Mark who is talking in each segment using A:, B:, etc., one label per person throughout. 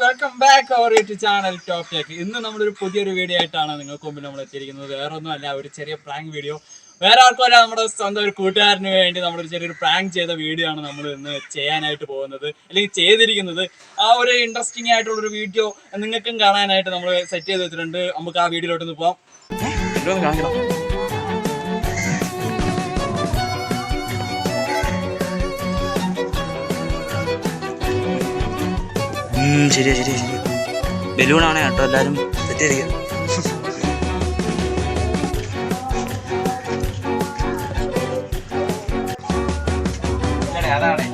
A: Welcome back our YouTube channel top tech. ഇന്ന് നമ്മളൊരു പുതിയൊരു വീഡിയോ ആയിട്ടാണ് നിങ്ങൾക്ക് മുമ്പിൽ നമ്മൾ എത്തിയിരിക്കുന്നത്. വേറെ ഒന്നുമല്ല, ഒരു ചെറിയ പ്രാങ്ക് വീഡിയോ. വേറെ ആർക്കുമല്ല, നമ്മുടെ സ്വന്തം ഒരു കൂട്ടുകാരന് വേണ്ടി നമ്മളൊരു ചെറിയൊരു പ്രാങ്ക് ചെയ്ത വീഡിയോ ആണ് നമ്മൾ ഇന്ന് ചെയ്യാനായിട്ട് പോകുന്നത്, അല്ലെങ്കിൽ ചെയ്തിരിക്കുന്നത്. ആ ഒരു ഇൻട്രസ്റ്റിംഗ് ആയിട്ടുള്ളൊരു വീഡിയോ നിങ്ങൾക്കും കാണാനായിട്ട് നമ്മൾ സെറ്റ് ചെയ്ത് വെച്ചിട്ടുണ്ട്. നമുക്ക് ആ വീഡിയോയിലോട്ടൊന്ന് പോകാം.
B: ശരിയാ ശരിയാ ശരിയാ, ബലൂണാണ് കേട്ടോ, എല്ലാരും സെറ്റ് ചെയ്തിരിക്കുക.
A: അതാണ്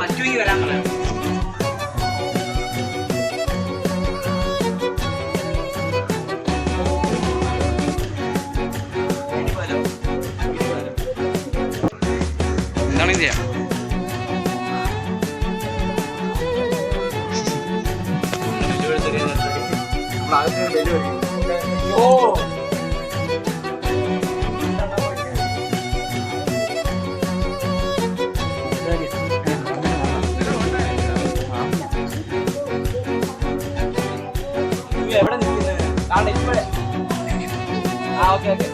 B: പറ്റുമെങ്കിൽ വരാൻ പറയാം. എന്താണെങ്കിലും ചെയ്യാം.
A: എവിടെ നിൽക്കുന്നത്? ഇപ്പഴേ ഓക്കെ ഓക്കെ.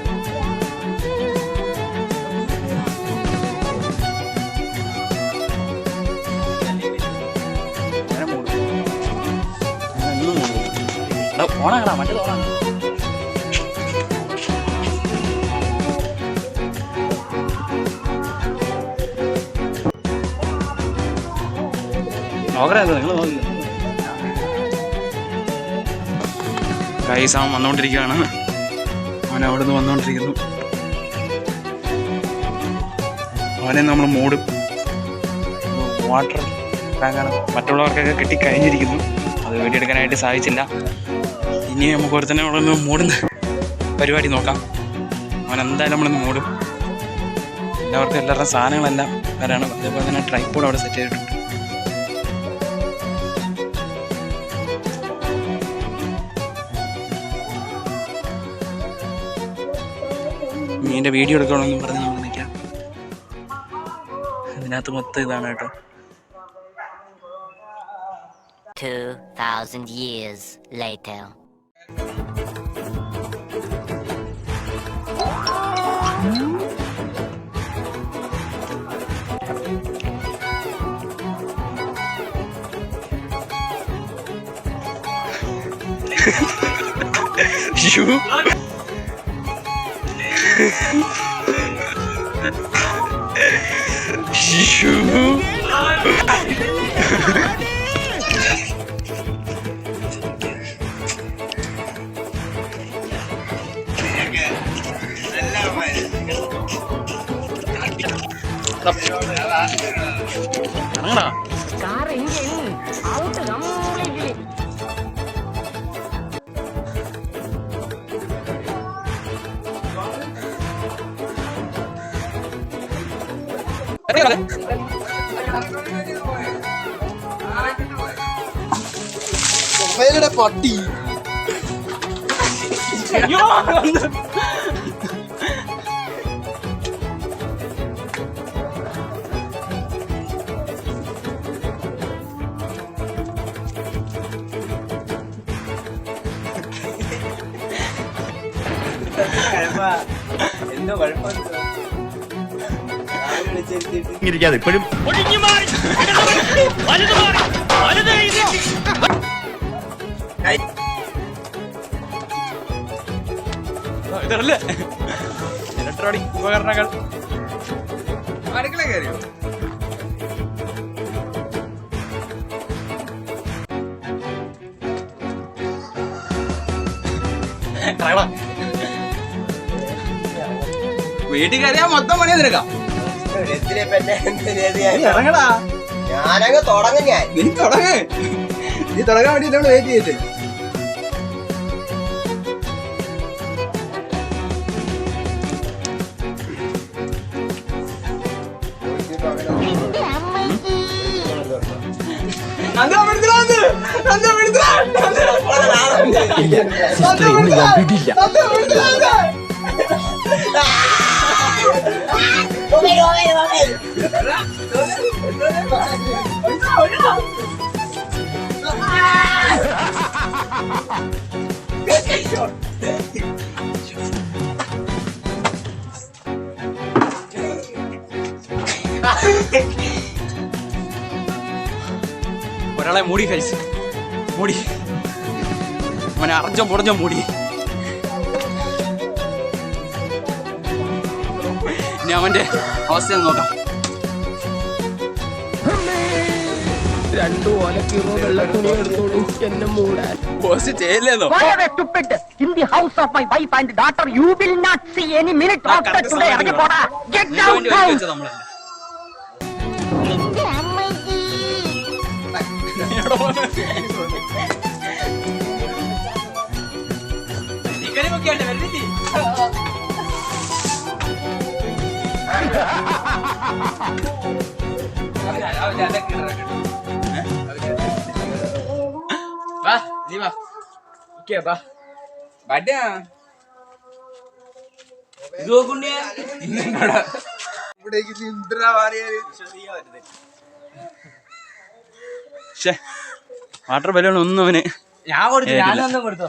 B: ഓണാകടാ, മറ്റേ ഓണാണ്. നോക്കണേ, നിങ്ങൾ നോക്കി. ഗൈസ്, അവൻ വന്നുകൊണ്ടിരിക്കുകയാണ്. അവൻ അവിടെ നിന്ന് വന്നുകൊണ്ടിരിക്കുന്നു. അവനെ നമ്മൾ മൂടും. വാട്ടർ ടാങ്കാണ്, മറ്റുള്ളവർക്കൊക്കെ കിട്ടിക്കഴിഞ്ഞിരിക്കുന്നു. അത് വേണ്ടിയെടുക്കാനായിട്ട് സാധിച്ചില്ല. ഇനി നമുക്ക് ഒരുത്തന്നെ അവിടെ മൂടുന്ന പരിപാടി നോക്കാം. അവൻ എന്തായാലും നമ്മളിന്ന് മൂടും. എല്ലാവർക്കും എല്ലാവരുടെ സാധനങ്ങളെല്ലാം വരാണ്. അതേപോലെ തന്നെ ട്രൈപ്പോഡ് അവിടെ സെറ്റ് ചെയ്തിട്ടുണ്ട്. മീൻ്റെ വീഡിയോ എടുക്കണമെന്നും പറഞ്ഞ് നമുക്ക് നിൽക്കാം. അതിനകത്ത് മൊത്തം ഇതാണ് കേട്ടോ.
C: 2000 years later.
D: Car engine out completely.
A: പട്ടി എന്തോ കുഴപ്പമിരിക്കാതെ ഇപ്പോഴും
B: ഇതല്ലേ ഇലക്ട്രോണിക് ഉപകരണങ്ങൾ.
A: അടുക്കള കയറിയോ? വീട്ടിൽ കയറിയാ മൊത്തം പണി നിനക്കാം. ഇറങ്ങടാ,
E: ഞാനങ്ങ് തുടങ്ങും.
A: നീ തുടങ്ങാൻ വേണ്ടി നമ്മൾ വെയിറ്റ് ചെയ്തിട്ട്.
B: ഒരാളെ മൂടി കഴിച്ച് മൂടി അവനെ അറഞ്ഞോ പൊടഞ്ഞോ മൂടി. ഇനി അവന്റെ അവസ്ഥ നോക്കാം.
D: രണ്ടു ഓലക്കീറോ വെള്ള തുണി എടുത്തോളൂ എന്നെ മൂടാൻ.
B: Post ചെയ്യല്ലേന്നോ?
D: In the house of my wife and daughter, you will not see any minute after today. ഇറങ്ങി പോടാ. Get out now.
B: Water balloon ഒന്നും അവന്
A: ഞാൻ കൊടുത്തു, ഞാനൊന്നും കൊടുത്തു.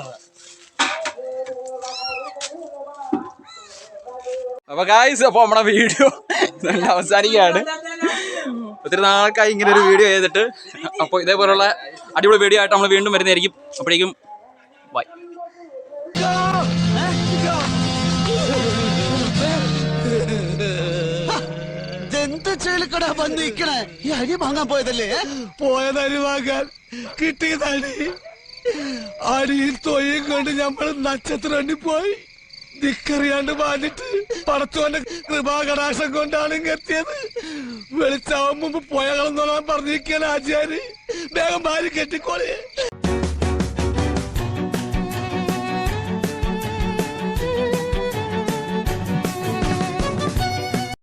B: അപ്പൊ ഗായ്സ്, അപ്പൊ നമ്മുടെ വീഡിയോ അവസാനിക്കുകയാണ്. ഒത്തിരി നാൾക്കായി ഇങ്ങനെ ഒരു വീഡിയോ ചെയ്തിട്ട്. അപ്പോൾ ഇതേപോലുള്ള അടിപൊളി വീഡിയോ ആയിട്ട് നമ്മൾ വീണ്ടും വരുന്നതായിരിക്കും. അപ്പോഴേക്കും ബൈ.
F: എന്ത് ചേലിക്കടാ വന്നിരിക്കണേ? ഈ അരി വാങ്ങാൻ പോയതല്ലേ? പോയതരി വാങ്ങാൻ കിട്ടിയതരി. അരിയിൽ തൊയ്യും കൊണ്ട് നമ്മൾ നക്ഷത്രണ്ടി പോയി ദിക്കറിയാണ്ട് വാങ്ങിട്ട് പടച്ചോന്റെ കൃപാകടാശം കൊണ്ടാണ് ഇങ്ങെത്തിയത്. വെളിച്ചാവും മുമ്പ് പോയകളെന്നോളാൻ പറഞ്ഞിരിക്കുകയാണ് ആചാര്. വേഗം ഭാര്യ കെട്ടിക്കോളെ.